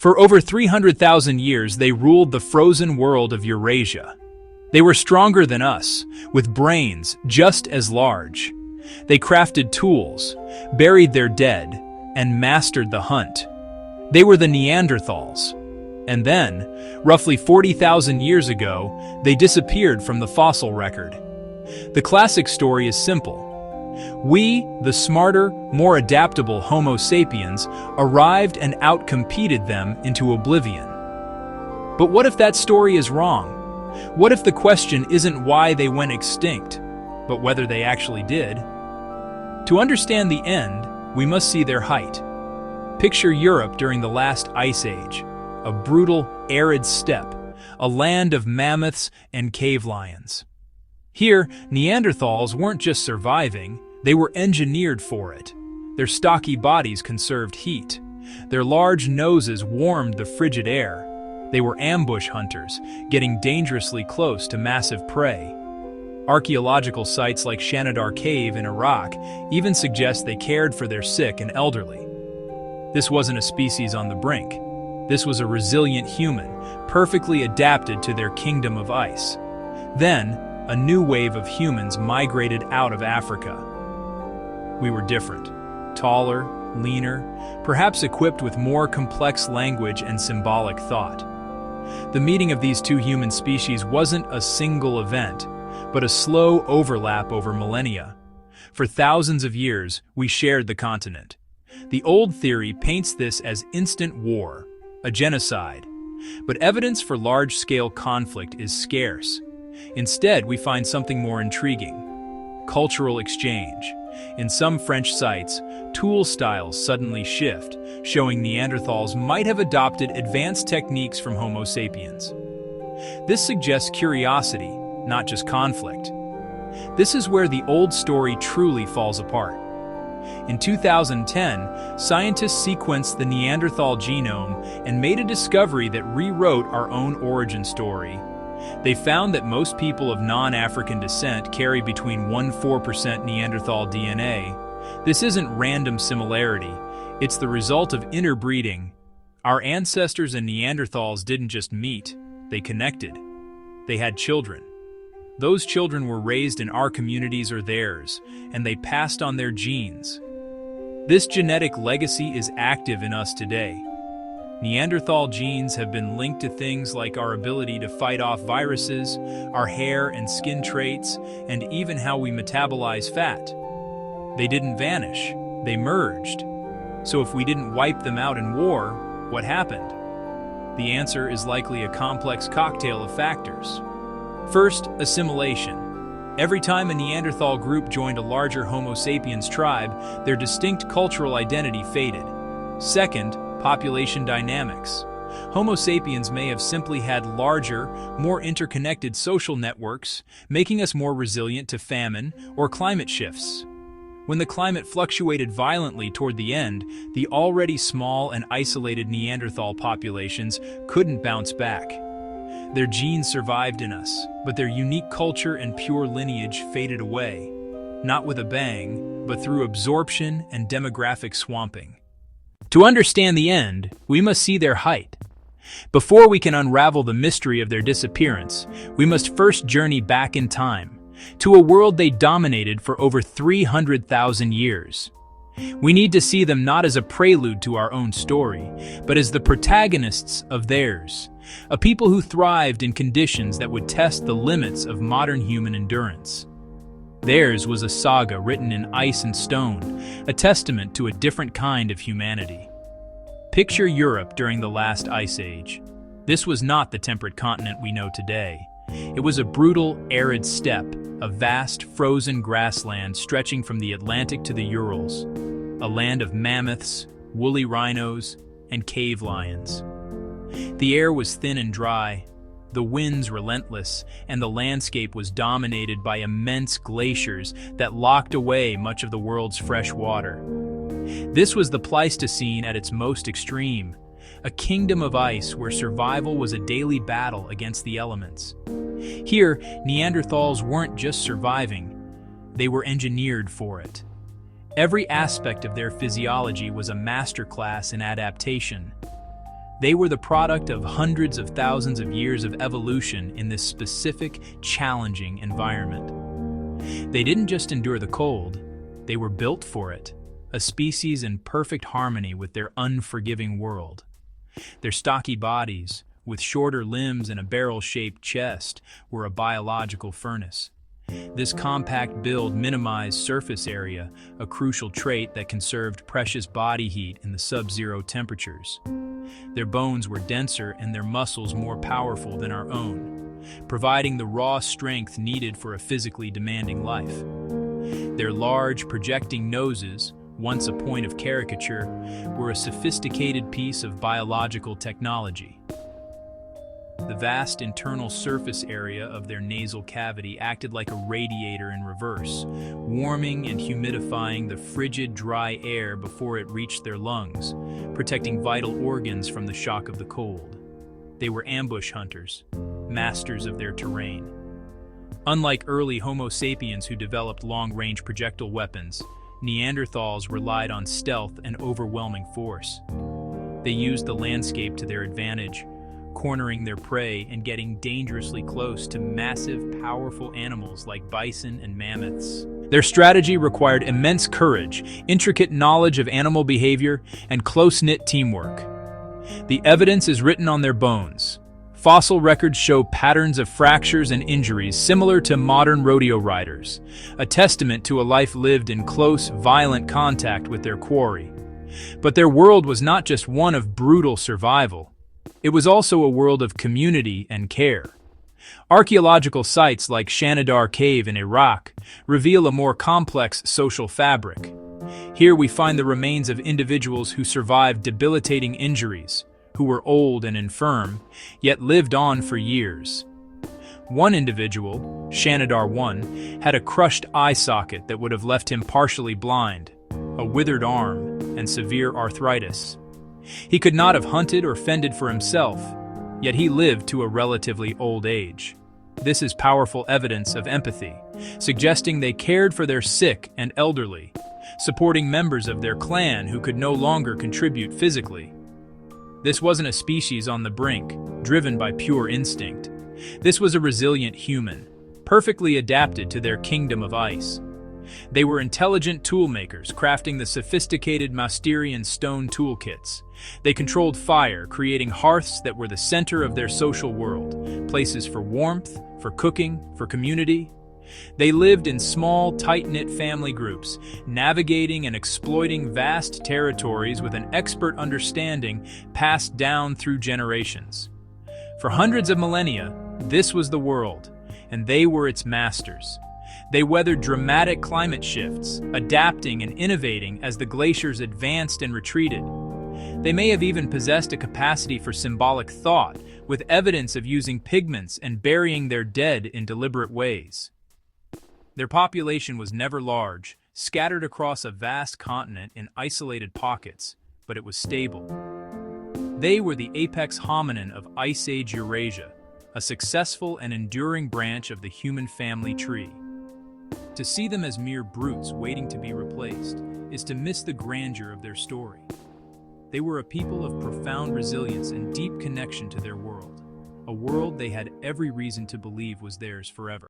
For over 300,000 years, they ruled the frozen world of Eurasia. They were stronger than us, with brains just as large. They crafted tools, buried their dead, and mastered the hunt. They were the Neanderthals. And then, roughly 40,000 years ago, they disappeared from the fossil record. The classic story is simple. We, the smarter, more adaptable Homo sapiens, arrived and outcompeted them into oblivion. But what if that story is wrong? What if the question isn't why they went extinct, but whether they actually did? To understand the end, we must see their height. Picture Europe during the last ice age, a brutal, arid steppe, a land of mammoths and cave lions. Here, Neanderthals weren't just surviving, they were engineered for it. Their stocky bodies conserved heat. Their large noses warmed the frigid air. They were ambush hunters, getting dangerously close to massive prey. Archaeological sites like Shanidar Cave in Iraq even suggest they cared for their sick and elderly. This wasn't a species on the brink. This was a resilient human, perfectly adapted to their kingdom of ice. Then, a new wave of humans migrated out of Africa. We were different, taller, leaner, perhaps equipped with more complex language and symbolic thought. The meeting of these two human species wasn't a single event, but a slow overlap over millennia. For thousands of years, we shared the continent. The old theory paints this as instant war, a genocide. But evidence for large-scale conflict is scarce. Instead, we find something more intriguing: cultural exchange. In some French sites, tool styles suddenly shift, showing Neanderthals might have adopted advanced techniques from Homo sapiens. This suggests curiosity, not just conflict. This is where the old story truly falls apart. In 2010, scientists sequenced the Neanderthal genome and made a discovery that rewrote our own origin story. They found that most people of non-African descent carry between 1–4% Neanderthal DNA. This isn't random similarity, it's the result of interbreeding. Our ancestors and Neanderthals didn't just meet, they connected. They had children. Those children were raised in our communities or theirs, and they passed on their genes. This genetic legacy is active in us today. Neanderthal genes have been linked to things like our ability to fight off viruses, our hair and skin traits, and even how we metabolize fat. They didn't vanish, they merged. So if we didn't wipe them out in war, what happened? The answer is likely a complex cocktail of factors. First, assimilation. Every time a Neanderthal group joined a larger Homo sapiens tribe, their distinct cultural identity faded. Second, population dynamics. Homo sapiens may have simply had larger, more interconnected social networks, making us more resilient to famine or climate shifts. When the climate fluctuated violently toward the end, the already small and isolated Neanderthal populations couldn't bounce back. Their genes survived in us, but their unique culture and pure lineage faded away, not with a bang, but through absorption and demographic swamping. To understand the end, we must see their height. Before we can unravel the mystery of their disappearance, we must first journey back in time, to a world they dominated for over 300,000 years. We need to see them not as a prelude to our own story, but as the protagonists of theirs, a people who thrived in conditions that would test the limits of modern human endurance. Theirs was a saga written in ice and stone, a testament to a different kind of humanity. Picture Europe during the last ice age. This was not the temperate continent we know today. It was a brutal, arid steppe, a vast, frozen grassland stretching from the Atlantic to the Urals, a land of mammoths, woolly rhinos, and cave lions. The air was thin and dry, the winds relentless, and the landscape was dominated by immense glaciers that locked away much of the world's fresh water. This was the Pleistocene at its most extreme, a kingdom of ice where survival was a daily battle against the elements. Here, Neanderthals weren't just surviving, they were engineered for it. Every aspect of their physiology was a masterclass in adaptation. They were the product of hundreds of thousands of years of evolution in this specific, challenging environment. They didn't just endure the cold, they were built for it, a species in perfect harmony with their unforgiving world. Their stocky bodies, with shorter limbs and a barrel-shaped chest, were a biological furnace. This compact build minimized surface area, a crucial trait that conserved precious body heat in the sub-zero temperatures. Their bones were denser and their muscles more powerful than our own, providing the raw strength needed for a physically demanding life. Their large, projecting noses, once a point of caricature, were a sophisticated piece of biological technology. The vast internal surface area of their nasal cavity acted like a radiator in reverse, warming and humidifying the frigid, dry air before it reached their lungs, protecting vital organs from the shock of the cold. They were ambush hunters, masters of their terrain. Unlike early Homo sapiens who developed long-range projectile weapons, Neanderthals relied on stealth and overwhelming force. They used the landscape to their advantage, cornering their prey and getting dangerously close to massive, powerful animals like bison and mammoths. Their strategy required immense courage, intricate knowledge of animal behavior, and close-knit teamwork. The evidence is written on their bones. Fossil records show patterns of fractures and injuries similar to modern rodeo riders, a testament to a life lived in close, violent contact with their quarry. But their world was not just one of brutal survival. It was also a world of community and care. Archaeological sites like Shanidar Cave in Iraq reveal a more complex social fabric. Here we find the remains of individuals who survived debilitating injuries, who were old and infirm, yet lived on for years. One individual, Shanidar I, had a crushed eye socket that would have left him partially blind, a withered arm, and severe arthritis. He could not have hunted or fended for himself, yet he lived to a relatively old age. This is powerful evidence of empathy, suggesting they cared for their sick and elderly, supporting members of their clan who could no longer contribute physically. This wasn't a species on the brink, driven by pure instinct. This was a resilient human, perfectly adapted to their kingdom of ice. They were intelligent toolmakers, crafting the sophisticated Mousterian stone toolkits. They controlled fire, creating hearths that were the center of their social world, places for warmth, for cooking, for community. They lived in small, tight-knit family groups, navigating and exploiting vast territories with an expert understanding passed down through generations. For hundreds of millennia, this was the world, and they were its masters. They weathered dramatic climate shifts, adapting and innovating as the glaciers advanced and retreated. They may have even possessed a capacity for symbolic thought, with evidence of using pigments and burying their dead in deliberate ways. Their population was never large, scattered across a vast continent in isolated pockets, but it was stable. They were the apex hominin of Ice Age Eurasia, a successful and enduring branch of the human family tree. To see them as mere brutes waiting to be replaced is to miss the grandeur of their story. They were a people of profound resilience and deep connection to their world, a world they had every reason to believe was theirs forever.